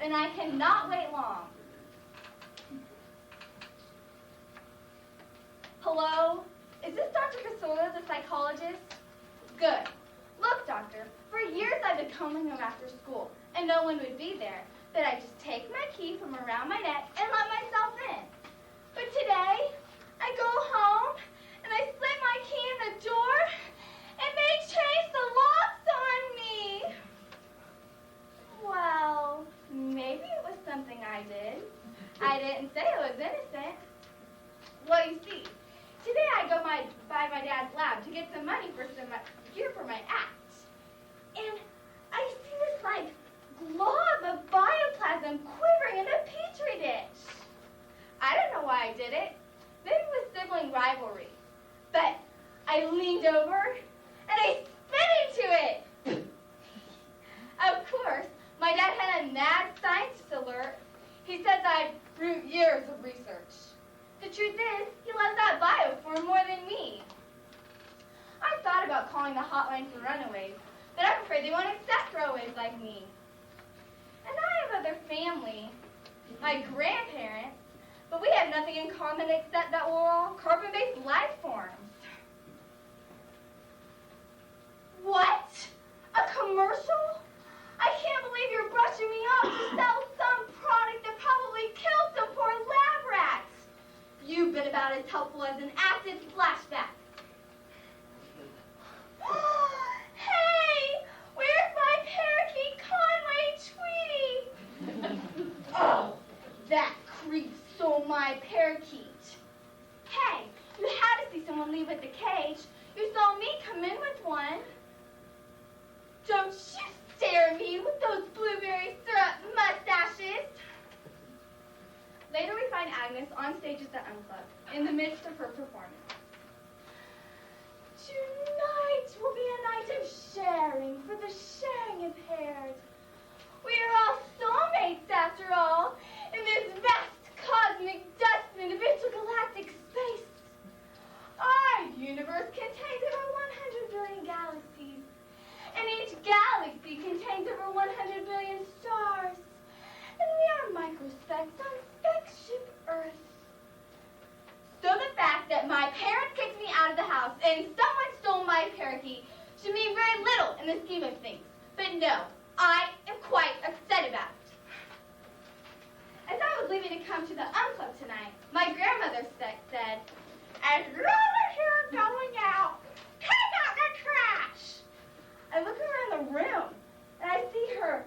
and I cannot wait long. Hello? Is this Dr. Casola, the psychologist? Good. Look, doctor, for years I've been combing home after school, and no one would be there. But I just take my key from around my neck and let myself in. But today, I go home, and I slip my key in the door, and they changed the locks on me. Well, maybe it was something I did. I didn't say it was innocent. Well, you see, today I go by my dad's lab to get some money for some gear for my act. And I see this, like, glob of bioplasm quivering in a petri dish. I don't know why I did it. Maybe it was sibling rivalry. But I leaned over and I spit into it. Of course, my dad had a mad scientist alert. He said that I'd root years of research. The truth is, he loves that bioform more than me. I thought about calling the hotline for runaways, but I'm afraid they won't accept throwaways like me. And I have other family, my grandparents, but we have nothing in common except that we're all carbon-based life forms. What? A commercial? I can't believe you're brushing me off to sell some product that probably killed some poor lab rats. You've been about as helpful as an acid flashback. Hey! Where's my parakeet Conway Tweety? Oh, that creep stole my parakeet. Hey, you had to see someone leave with the cage. You saw me come in with one. Don't you stare at me with those blueberry syrup mustaches. Later we find Agnes on stage at the Unclub, in the midst of her performance. Tonight will be a night of sharing, for the sharing impaired. We are all soulmates, after all, in this vast cosmic dustbin of intergalactic space. Our universe contains over 100 billion galaxies, and each galaxy contains over 100 billion stars. And we are microspecks on spaceship Earth. So the fact that my parents kicked me out of the house and someone stole my parakeet should mean very little in the scheme of things. But no, I am quite upset about it. As I was leaving to come to the Unclub tonight, my grandmother said, as long as you're going out, take out the trash. I look around the room, and I see her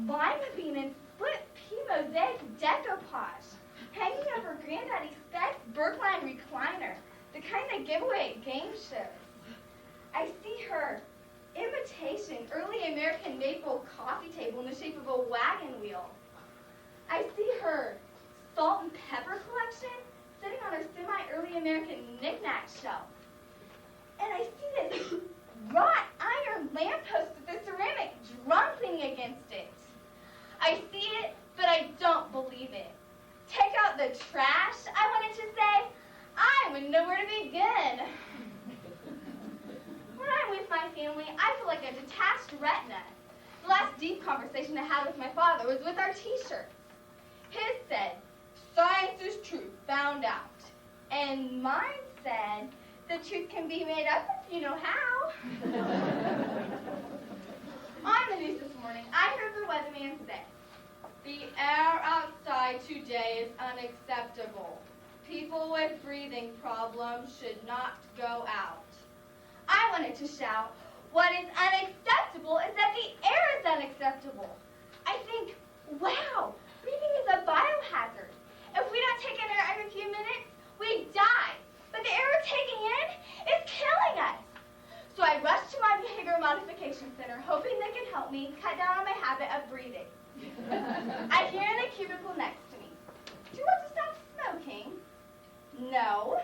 lima bean and split pea mosaic decoupage hanging over Granddaddy Speck's Berkline recliner, the kind they give away at game shows. I see her imitation early American maple coffee table in the shape of a wagon wheel. I see her salt and pepper collection sitting on her semi-early American knick-knack shelf. And I see this wrought iron lamppost with a ceramic drum cleaning against it. I see it, but I don't believe it. Take out the trash, I wanted to say. I wouldn't know where to begin. When I'm with my family, I feel like a detached retina. The last deep conversation I had with my father was with our t-shirts. His said, science is truth, found out. And mine said, the truth can be made up if you know how. On the news this morning, I heard the weatherman say, the air outside today is unacceptable. People with breathing problems should not go out. I wanted to shout, what is unacceptable is that the air is unacceptable. I think, wow, breathing is a biohazard. If we don't take in air every few minutes, we die. But the air we're taking in is killing us. So I rushed to my behavioral modification center, hoping they can help me cut down on my habit of breathing. I hear in the cubicle next to me, do you want to stop smoking? No.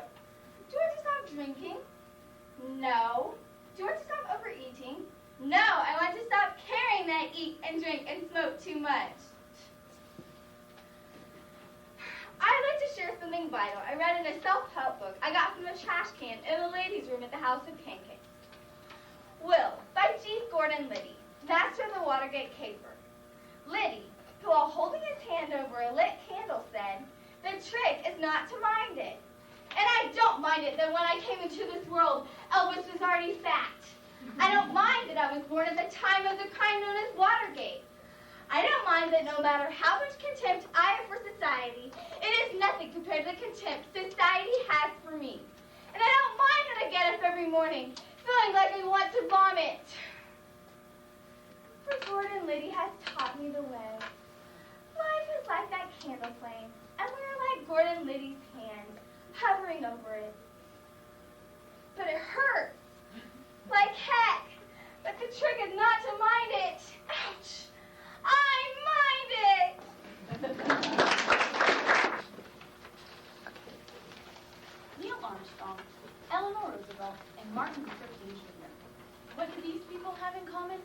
Do you want to stop drinking? No. Do you want to stop overeating? No, I want to stop caring that I eat and drink and smoke too much. I'd like to share something vital I read in a self-help book I got from the trash can in the ladies' room at the House of Pancakes. Will, by G. Gordon Liddy, master of the Watergate caper. Liddy, who I'll hold not to mind it. And I don't mind it that when I came into this world, Elvis was already fat. I don't mind that I was born at the time of the crime known as Watergate. I don't mind that no matter how much contempt I have for society, it is nothing compared to the contempt society has for me. And I don't mind that I get up every morning feeling like I want to vomit. For Gordon Liddy has taught me the way. Life is like that candle flame, and we are like Gordon Liddy's hand, hovering over it. But it hurts, like heck. But the trick is not to mind it. Ouch! I mind it! Neil Armstrong, Eleanor Roosevelt, and Martin Luther King Jr. What do these people have in common?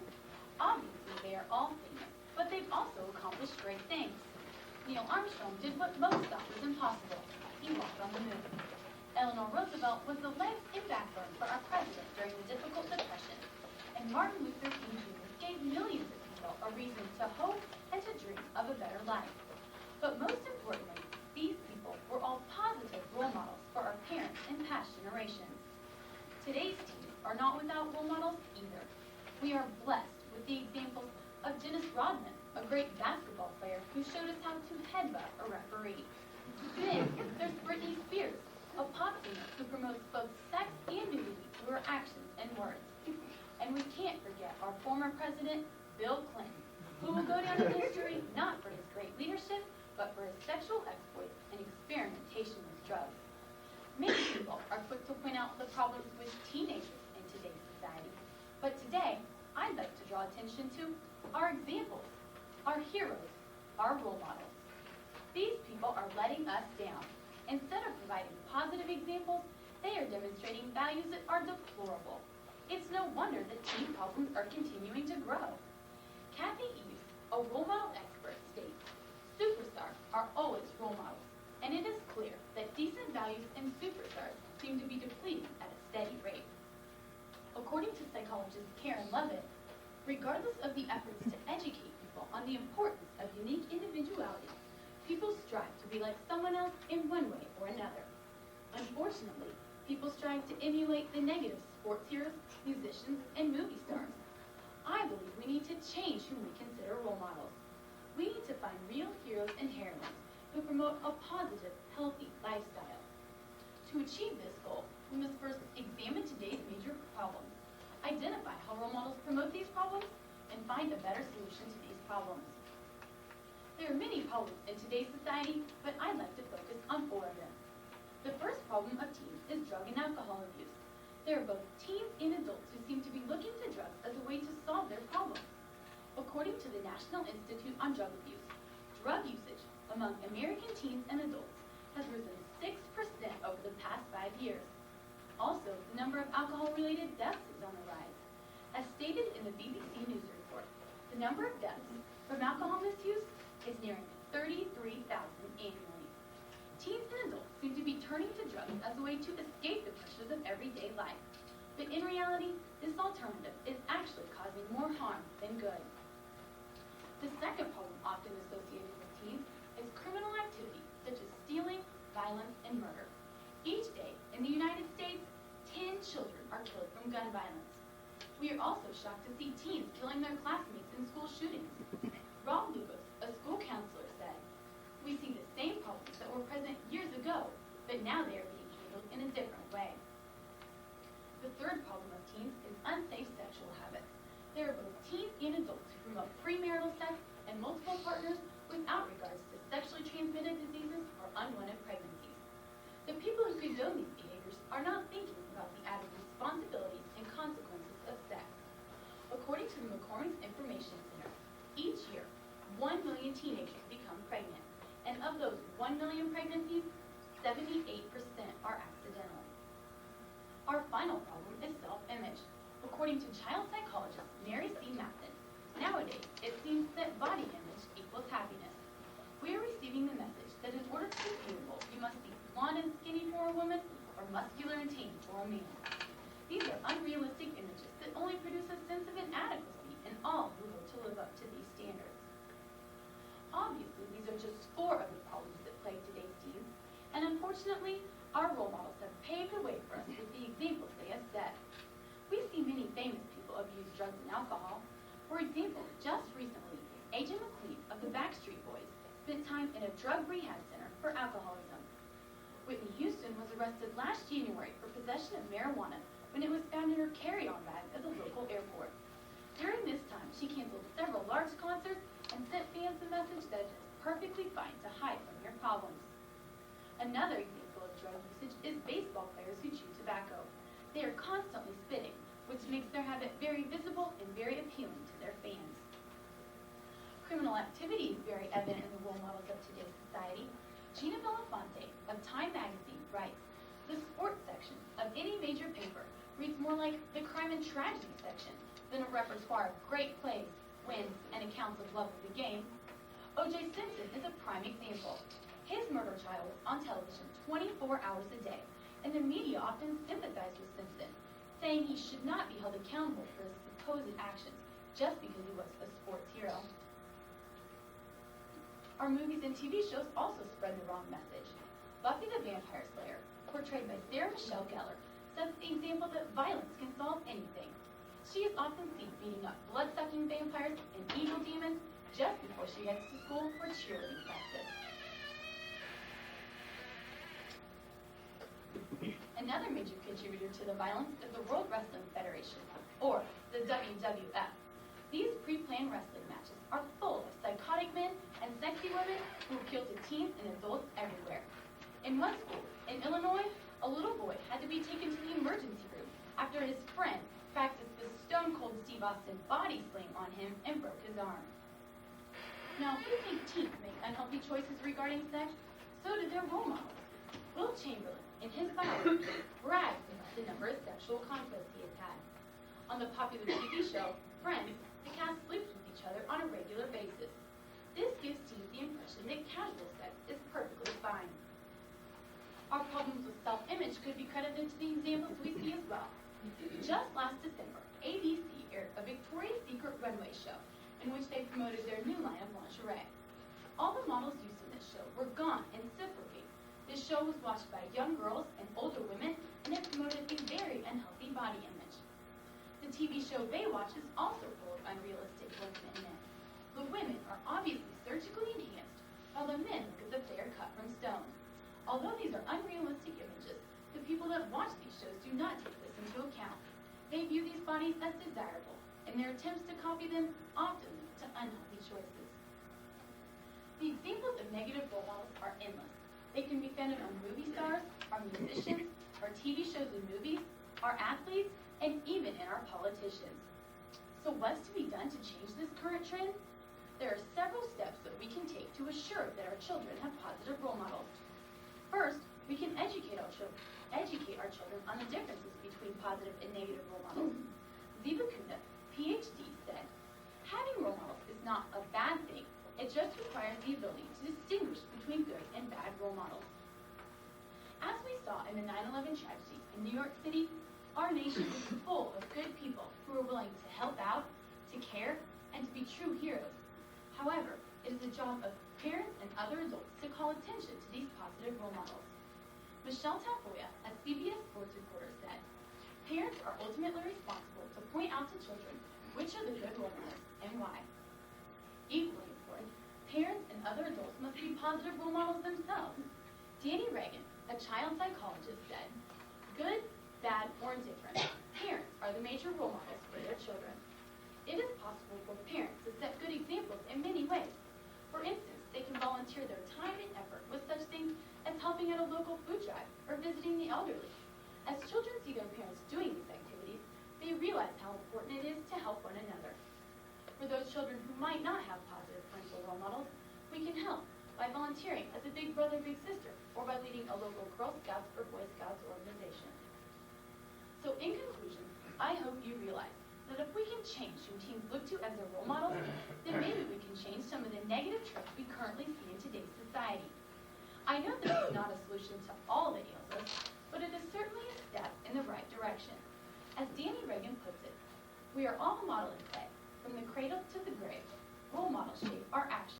Obviously, they are all famous, but they've also accomplished great things. Neil Armstrong did what most thought was impossible. He walked on the moon. Eleanor Roosevelt was the legs and backbone for our president during the difficult Depression. And Martin Luther King Jr. gave millions of people a reason to hope and to dream of a better life. But most importantly, these people were all positive role models for our parents and past generations. Today's teens are not without role models either. We are blessed with the examples of Dennis Rodman, a great basketball player who showed us how to headbutt a referee. Then there's Britney Spears, a pop singer who promotes both sex and nudity through her actions and words. And we can't forget our former president, Bill Clinton, who will go down in history not for his great leadership, but for his sexual exploits and experimentation with drugs. Many people are quick to point out the problems with teenagers in today's society, but today I'd like to draw attention to our examples, our heroes, our role models. These people are letting us down. Instead of providing positive examples, they are demonstrating values that are deplorable. It's no wonder that teen problems are continuing to grow. Kathy Eves, a role model expert, states, superstars are always role models, and it is clear that decent values in superstars seem to be depleting at a steady rate. According to psychologist Karen Lovett, regardless of the efforts to educate people on the importance of unique individuality, people strive to be like someone else in one way or another. Unfortunately, people strive to emulate the negative sports heroes, musicians, and movie stars. I believe we need to change who we consider role models. We need to find real heroes and heroines who promote a positive, healthy lifestyle. To achieve this goal, we must first examine today's major problems, identify how role models promote these problems, and find a better solution to these problems. There are many problems in today's society, but I'd like to focus on 4 of them. The first problem of teens is drug and alcohol abuse. There are both teens and adults who seem to be looking to drugs as a way to solve their problems. According to the National Institute on Drug Abuse, drug usage among American teens and adults has risen 6% over the past 5 years. Also, the number of alcohol-related deaths is on the rise. As stated in the BBC News report, the number of deaths from alcohol misuse is nearing 33,000 annually. Teens and adults seem to be turning to drugs as a way to escape the pressures of everyday life. But in reality, this alternative is actually causing more harm than good. The second problem often associated with teens is criminal activity, such as stealing, violence, and murder. Each day, in the United States, 10 children are killed from gun violence. We are also shocked to see teens killing their classmates in school shootings. Rob Lucas, a school counselor, said, "We see the same problems that were present years ago, but now they are being handled in a different way." The third problem of teens is unsafe sexual habits. There are both teens and adults who promote premarital sex and multiple partners without regards to sexually transmitted diseases or unwanted pregnancies. The people who condone these behaviors are not thinking about the added responsibilities and consequences of sex. According to the McCormick's Information Center, each year, 1 million teenagers become pregnant, and of those 1 million pregnancies, 78% are accidental. Our final problem is self-image. According to child psychologist Mary C. Mathis, nowadays it seems that body image equals happiness. We are receiving the message that in order to be beautiful, you must be blonde and skinny for a woman or muscular and tame for a man. These are unrealistic images that only produce a sense of inadequacy in all who hope to live up to these standards. Obviously, these are just 4 of the problems that plague today's teens, and Fortunately, our role models have paved the way for us with the examples they have set. We see many famous people abuse drugs and alcohol. For example, just recently, A.J. McLean of the Backstreet Boys spent time in a drug rehab center for alcoholism. Whitney Houston was arrested last January for possession of marijuana when it was found in her carry-on bag at the local airport. During this time, she canceled several large concerts and sent fans the message that it is perfectly fine to hide from your problems. Another example of drug usage is baseball players who chew tobacco. They are constantly spitting, which makes their habit very visible and very appealing to their fans. Criminal activity is very evident in the role models of today's society. Gina Belafonte of Time magazine writes, "The sports section of any major paper reads more like the crime and tragedy section than a repertoire of great plays, wins, and accounts of love of the game." O.J. Simpson is a prime example. His murder trial was on television 24 hours a day, and the media often sympathized with Simpson, saying he should not be held accountable for his supposed actions just because he was a sports hero. Our movies and TV shows also spread the wrong message. Buffy the Vampire Slayer, portrayed by Sarah Michelle Gellar, sets the example that violence can solve anything. She is often seen beating up blood-sucking vampires and evil demons just before she heads to school for cheerleading practice. Another major contributor to the violence is the World Wrestling Federation, or the WWF. These pre-planned wrestling matches are full of psychotic men and sexy women who appeal to teens and adults everywhere. In one school, in Illinois, a little boy had to be taken to the emergency room after his friend practiced the Stone Cold Steve Austin body slam on him and broke his arm. Now, if you think teens make unhealthy choices regarding sex, so do their role models. Will Chamberlain, in his bio, brags about the number of sexual conquests he has had. On the popular TV show, Friends, the cast sleeps with each other on a regular basis. This gives teens the impression that casual sex is perfectly fine. Our problems with self-image could be credited to the examples we see as well. Just last December, ABC aired a Victoria's Secret runway show in which they promoted their new line of lingerie. All the models used in this show were gaunt and silvery. This show was watched by young girls and older women, and it promoted a very unhealthy body image. The TV show Baywatch is also full of unrealistic women and men. The women are obviously surgically enhanced, while the men look as if they are cut from stone. Although these are unrealistic images, the people that watch these shows do not take this into account. They view these bodies as desirable, and their attempts to copy them often lead to unhealthy choices. The examples of negative role models are endless. They can be found in our movie stars, our musicians, our TV shows and movies, our athletes, and even in our politicians. So what's to be done to change this current trend? There are several steps that we can take to assure that our children have positive role models. First, we can educate our children on the differences between positive and negative role models. Ziva Kuna, PhD, said, "Having role models is not a bad thing. It just requires the ability to distinguish between good and bad role models." As we saw in the 9/11 tragedy in New York City, our nation is full of good people who are willing to help out, to care, and to be true heroes. However, it is the job of parents and other adults to call attention to these positive role models. Michelle Tafoya, a CBS Sports reporter, said, "Parents are ultimately responsible to point out to children which are the good role models and why." Equally important, parents and other adults must be positive role models themselves. Danny Reagan, a child psychologist, said, "Good, bad, or indifferent, parents are the major role models for their children." It is possible for parents to set good examples in many ways. For instance, they can volunteer their time and effort with such things as helping at a local food drive or visiting the elderly. As children see their parents doing these activities, they realize how important it is to help one another. For those children who might not have positive parental role models, we can help by volunteering as a big brother, big sister, or by leading a local Girl Scouts or Boy Scouts organization. So in conclusion, I hope you realize that if we can change who teens look to as their role models, then maybe we can change some of the negative traits we currently see in today's society. I know this is not a solution to all that ails us, but it is certainly a step in the right direction. As Danny Reagan puts it, we are all modeling play. From the cradle to the grave, role models shape our actions.